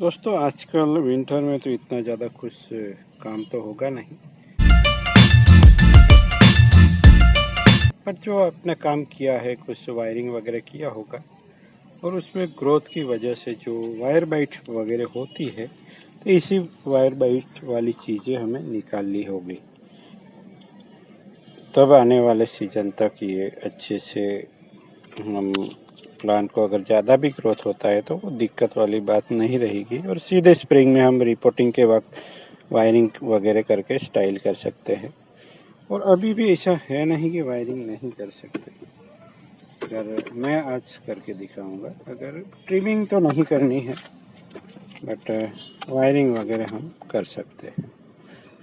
दोस्तों आजकल विंटर में तो इतना ज़्यादा कुछ काम तो होगा नहीं, पर जो आपने काम किया है कुछ वायरिंग वगैरह किया होगा और उसमें ग्रोथ की वजह से जो वायर बाइट वगैरह होती है, तो इसी वायर बाइट वाली चीज़ें हमें निकालनी होगी। तब आने वाले सीजन तक ये अच्छे से हम प्लांट को अगर ज़्यादा भी ग्रोथ होता है तो वो दिक्कत वाली बात नहीं रहेगी और सीधे स्प्रिंग में हम रिपोर्टिंग के वक्त वायरिंग वगैरह करके स्टाइल कर सकते हैं। और अभी भी ऐसा है नहीं कि वायरिंग नहीं कर सकते, अगर मैं आज करके दिखाऊंगा। अगर ट्रिमिंग तो नहीं करनी है बट वायरिंग वगैरह हम कर सकते हैं।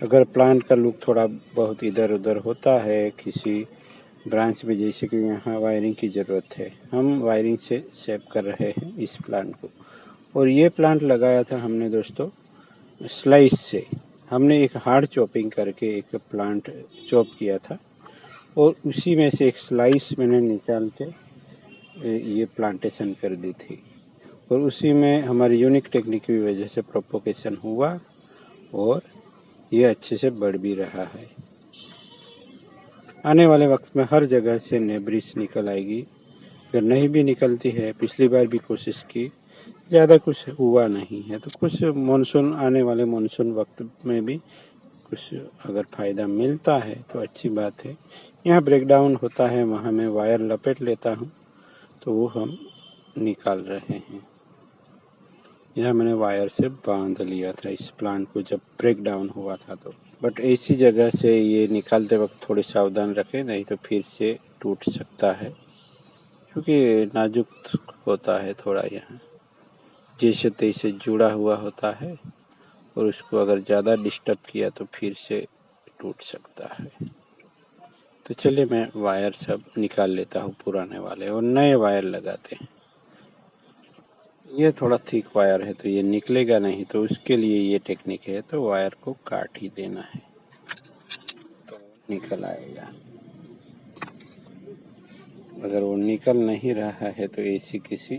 अगर प्लांट का लुक थोड़ा बहुत इधर उधर होता है किसी ब्रांच में, जैसे कि यहाँ वायरिंग की ज़रूरत है, हम वायरिंग से सेव कर रहे हैं इस प्लांट को। और ये प्लांट लगाया था हमने दोस्तों स्लाइस से। हमने एक हार्ड चॉपिंग करके एक प्लांट चॉप किया था और उसी में से एक स्लाइस मैंने निकाल के ये प्लांटेशन कर दी थी और उसी में हमारी यूनिक टेक्निक की वजह से प्रोपोगेशन हुआ और ये अच्छे से बढ़ भी रहा है। आने वाले वक्त में हर जगह से नेब्रिस निकल आएगी। अगर नहीं भी निकलती है, पिछली बार भी कोशिश की, ज़्यादा कुछ हुआ नहीं है, तो कुछ मानसून आने वाले मानसून वक्त में भी कुछ अगर फ़ायदा मिलता है तो अच्छी बात है। यहाँ ब्रेकडाउन होता है, वहाँ मैं वायर लपेट लेता हूँ तो वो हम निकाल रहे हैं। यह मैंने वायर से बांध लिया था इस प्लांट को जब ब्रेक डाउन हुआ था तो। बट ऐसी जगह से ये निकालते वक्त थोड़ी सावधान रखें, नहीं तो फिर से टूट सकता है, क्योंकि नाजुक होता है थोड़ा, यहाँ जैसे तैसे जुड़ा हुआ होता है और उसको अगर ज़्यादा डिस्टर्ब किया तो फिर से टूट सकता है। तो चलिए मैं वायर सब निकाल लेता हूँ पुराने वाले और नए वायर लगाते हैं। ये थोड़ा थिक वायर है तो ये निकलेगा नहीं, तो उसके लिए ये टेक्निक है, तो वायर को काट ही देना है तो निकल आएगा। अगर वो निकल नहीं रहा है तो ऐसी किसी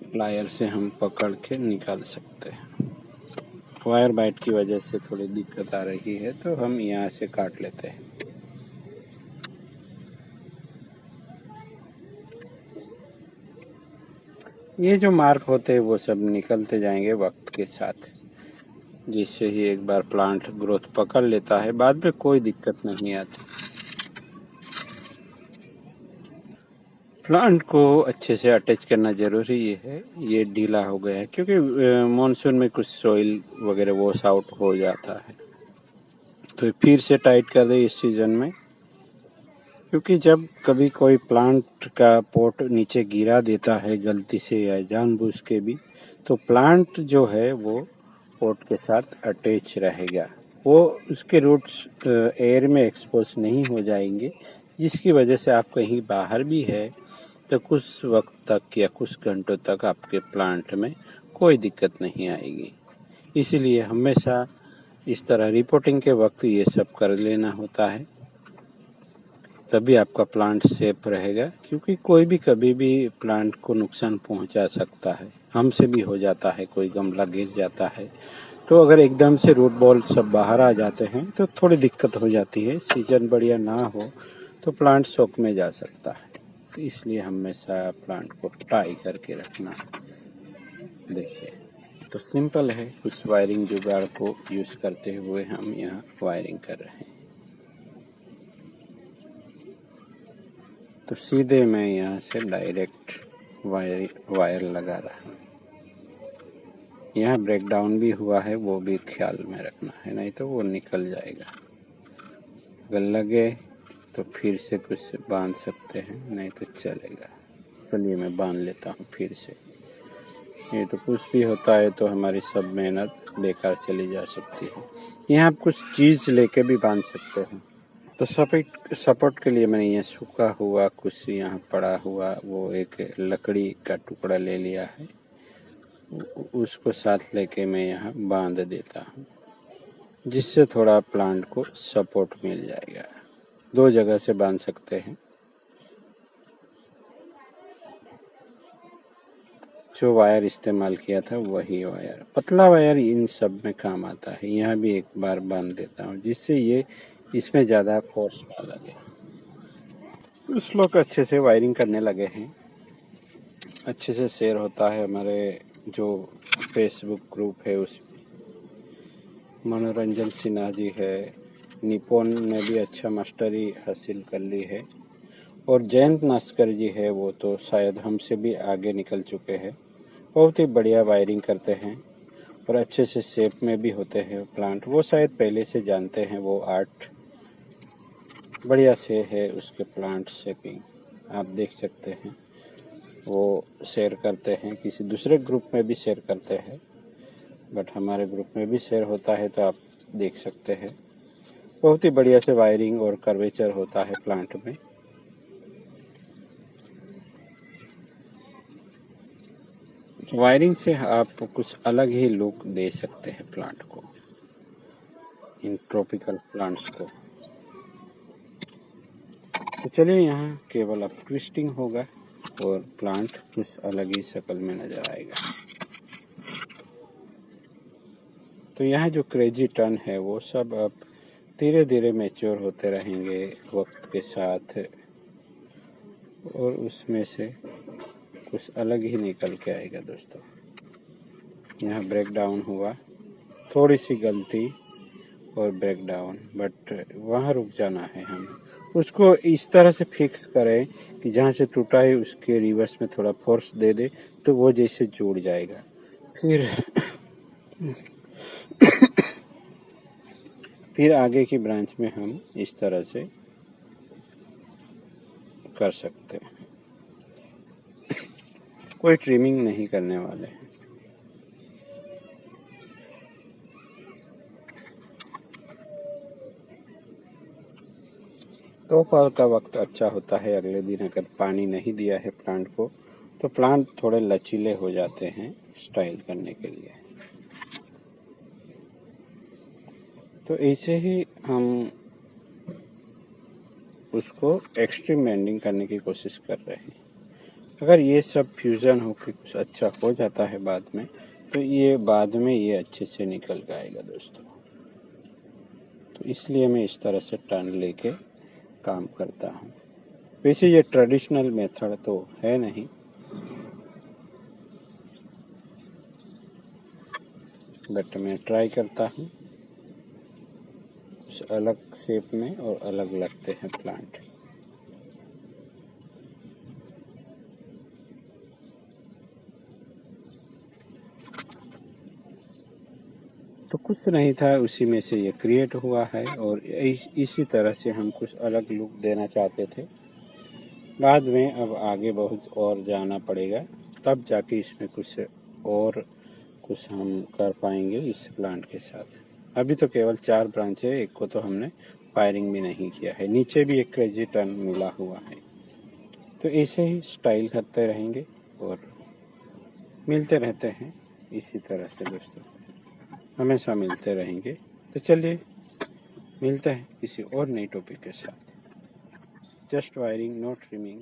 प्लायर से हम पकड़ के निकाल सकते हैं। वायर बाइट की वजह से थोड़ी दिक्कत आ रही है तो हम यहाँ से काट लेते हैं। ये जो मार्क होते हैं वो सब निकलते जाएंगे वक्त के साथ। जिससे ही एक बार प्लांट ग्रोथ पकड़ लेता है, बाद में कोई दिक्कत नहीं आती। प्लांट को अच्छे से अटैच करना ज़रूरी है। ये ढीला हो गया है क्योंकि मानसून में कुछ सॉइल वगैरह वॉश आउट हो जाता है, तो फिर से टाइट कर दे इस सीज़न में। क्योंकि जब कभी कोई प्लांट का पॉट नीचे गिरा देता है गलती से या जानबूझ के भी, तो प्लांट जो है वो पॉट के साथ अटैच रहेगा, वो उसके रूट्स एयर में एक्सपोज नहीं हो जाएंगे, जिसकी वजह से आप कहीं बाहर भी है तो कुछ वक्त तक या कुछ घंटों तक आपके प्लांट में कोई दिक्कत नहीं आएगी। इसीलिए हमेशा इस तरह रिपोर्टिंग के वक्त ये सब कर लेना होता है, तभी आपका प्लांट सेफ रहेगा। क्योंकि कोई भी कभी भी प्लांट को नुकसान पहुंचा सकता है, हमसे भी हो जाता है, कोई गमला गिर जाता है तो अगर एकदम से रूट बॉल सब बाहर आ जाते हैं तो थोड़ी दिक्कत हो जाती है। सीजन बढ़िया ना हो तो प्लांट शॉक में जा सकता है, तो इसलिए हमेशा प्लांट को टाई करके रखना। देखिए तो सिंपल है, कुछ वायरिंग जुगाड़ को यूज़ करते हुए हम यहाँ वायरिंग कर रहे हैं। तो सीधे मैं यहाँ से डायरेक्ट वायर लगा रहा हूँ। यहाँ ब्रेक डाउन भी हुआ है, वो भी ख्याल में रखना है, नहीं तो वो निकल जाएगा। अगर लगे तो फिर से कुछ बांध सकते हैं, नहीं तो चलेगा। चलिए मैं बांध लेता हूँ फिर से। ये तो कुछ भी होता है तो हमारी सब मेहनत बेकार चली जा सकती है। यहाँ आप कुछ चीज़ लेके भी बांध सकते हैं। तो सपोर्ट के लिए मैंने ये सूखा हुआ कुछ यहाँ पड़ा हुआ वो एक लकड़ी का टुकड़ा ले लिया है, उसको साथ लेके मैं यहाँ बांध देता हूँ, जिससे थोड़ा प्लांट को सपोर्ट मिल जाएगा। दो जगह से बांध सकते हैं। जो वायर इस्तेमाल किया था वही वायर, पतला वायर इन सब में काम आता है। यहाँ भी एक बार बांध देता हूँ जिससे ये इसमें ज़्यादा फोर्स ना लगे। कुछ लोग अच्छे से वायरिंग करने लगे हैं, अच्छे से शेयर होता है हमारे जो फेसबुक ग्रुप है उसमें। मनोरंजन सिन्हा जी है, निपुण ने भी अच्छा मास्टरी हासिल कर ली है, और जयंत नास्कर जी है, वो तो शायद हमसे भी आगे निकल चुके हैं। बहुत ही बढ़िया वायरिंग करते हैं और अच्छे से शेप में भी होते हैं प्लांट। वो शायद पहले से जानते हैं, वो आर्ट बढ़िया से है उसके प्लांट शेपिंग, आप देख सकते हैं। वो शेयर करते हैं, किसी दूसरे ग्रुप में भी शेयर करते हैं, बट हमारे ग्रुप में भी शेयर होता है तो आप देख सकते हैं। बहुत ही बढ़िया से वायरिंग और कर्वेचर होता है प्लांट में। वायरिंग से आप कुछ अलग ही लुक दे सकते हैं प्लांट को, इन ट्रॉपिकल प्लांट्स को। तो चलिए, यहाँ केवल अब ट्विस्टिंग होगा और प्लांट कुछ अलग ही शक्ल में नजर आएगा। तो यहाँ जो क्रेजी टर्न है वो सब अब धीरे धीरे मैच्योर होते रहेंगे वक्त के साथ, और उसमें से कुछ अलग ही निकल के आएगा दोस्तों। यहाँ ब्रेक डाउन हुआ, थोड़ी सी गलती और ब्रेक डाउन, बट वहाँ रुक जाना है हमें। उसको इस तरह से फिक्स करें कि जहाँ से टूटा है उसके रिवर्स में थोड़ा फोर्स दे दे तो वो जैसे जुड़ जाएगा। फिर आगे की ब्रांच में हम इस तरह से कर सकते हैं। कोई ट्रिमिंग नहीं करने वाले हैं। दोपहर का वक्त अच्छा होता है। अगले दिन अगर पानी नहीं दिया है प्लांट को तो प्लांट थोड़े लचीले हो जाते हैं स्टाइल करने के लिए। तो ऐसे ही हम उसको एक्सट्रीम बेंडिंग करने की कोशिश कर रहे हैं। अगर ये सब फ्यूज़न होकर कुछ अच्छा हो जाता है बाद में, तो ये बाद में ये अच्छे से निकल जाएगा दोस्तों। तो इसलिए मैं इस तरह से टर्न लेके काम करता हूँ। वैसे ये ट्रेडिशनल मेथड तो है नहीं, बट मैं ट्राई करता हूँ। कुछ अलग शेप में और अलग लगते हैं प्लांट। तो कुछ नहीं था, उसी में से ये क्रिएट हुआ है, और इसी तरह से हम कुछ अलग लुक देना चाहते थे। बाद में अब आगे बहुत और जाना पड़ेगा, तब जाके इसमें कुछ हम कर पाएंगे इस प्लांट के साथ। अभी तो केवल 4 ब्रांच है, एक को तो हमने फायरिंग भी नहीं किया है। नीचे भी एक क्रेजी टर्न मिला हुआ है। तो ऐसे ही स्टाइल करते रहेंगे और मिलते रहते हैं इसी तरह से दोस्तों, हमेशा मिलते रहेंगे। तो चलिए मिलते हैं किसी और नई टॉपिक के साथ। Just wiring, no trimming.